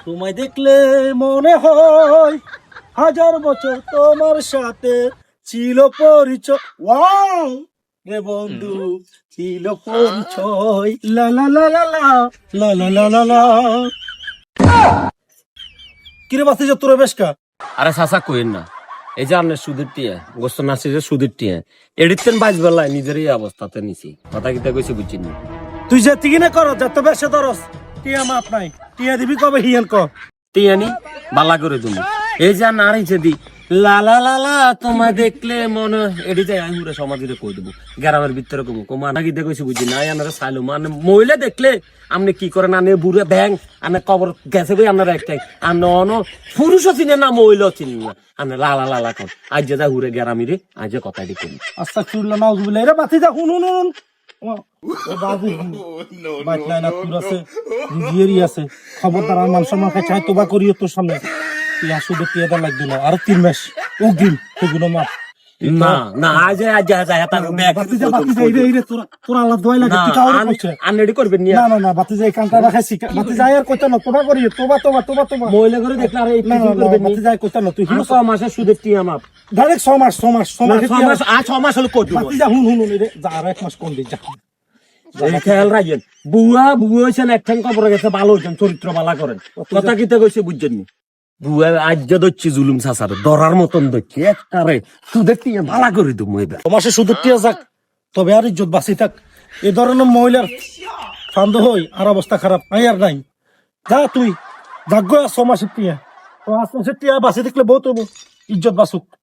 তোমায় দেখলে মনে হয় 1000 বছর তোমার সাথে ছিল পরিচয়। ওয়াও রে বন্ধু ছিল পরিচয়। লা লা লা লা লা লা লা লা লা লা। কিরে বাসি যে তোর বেশকা? আরে চাচা কইেন না, এই যে আপনার সুদের টিয়া গোস্ত নাচছে যে সুদের টিয়া এডিতেন বাইশ বেলায় নিজের এই অবস্থাতে নিছি, কথা কিতা কইছে বুঝছেন না? তুই যে তিগিনে কর যত বেশে ধরস টিয়া মাপ নাই। টিয়া দিবি কবে হিয়ান ক? টিয়ানি বালা করে তুমি এই যে নাড়িছে দি লা লা লা লা তোমায় দেখলে মনে এডিতে আমি পুরো সমাজে কই দেবো গ্রামের ভিতরে কমু কমা কিতা কইছে বুঝছি না? আপনারা চাইলো মানে মহিলা দেখলে আপনি কি করেন? আনে বুড়ে ব্যাং আনে কবর গেছে বই আপনারা একটাই আন অন পুরুষও চিনে না মহিলাও চিনি না আনে লালা লালা কর আজ যে হুরে গ্রামিরে আজ যে কথাটি করি আচ্ছা চুরলা নাউজুবিল্লাহ রে বাতি যা হুন হুন হুন বাজি বাইক নাই না তুর আছে জিয়েরি আছে খবরদার আর মান সম্মান খাই চাই তোবা করিও তোর সামনে তুই আসলে টিয়াটা লাগবে না আর 3 মাস অগ্রিম সেগুলো মাপ না না আজ তার বাতি যা এই রে তোরা আল্লাহ দোয়াই লাগে তুই কাউরে কইছে আনরেডি করবেন নি না না না বাতি যাই কান্টা রাখাইছি বাতি যাই আর কইতা না তোবা করিও তোবা তোবা তোবা তোবা মহিলা করে দেখলে আর এই না কিছু না করবেন নি? বাতি যাই কইতা না তুই 6 মাসের সুদের টিয়া মাপ ডাইরেক্ট 6 মাস 6 মাস 6 মাস 6 মাস হলো কই দিব বাতি যা হুন হুন রে যা আর 1 মাস কোন দি যা এই খেয়াল রাখেন বুয়া হয়েছেন একখান কবরে গেছে ভালো হয়েছেন চরিত্র বালা করেন কথা কিতা কইছে বুঝছেন নি? বুয়া আজ যে দচ্ছি জুলুম সাসার ধরার মতন দচ্ছি একটারে সুদের টিয়া ভালা করে দেবো এবার তোমাসে শুধু টিয়া যাক তবে আর ইজ্জত বাঁচি থাক। এ ধরনের মহিলার ফান্দ হই আর অবস্থা খারাপ নাই আর নাই। যা তুই ভাগ্য 6 মাসের টিয়া 5 মাসের টিয়া বাঁচি দেখলে বহুত ইজ্জত বাঁচুক।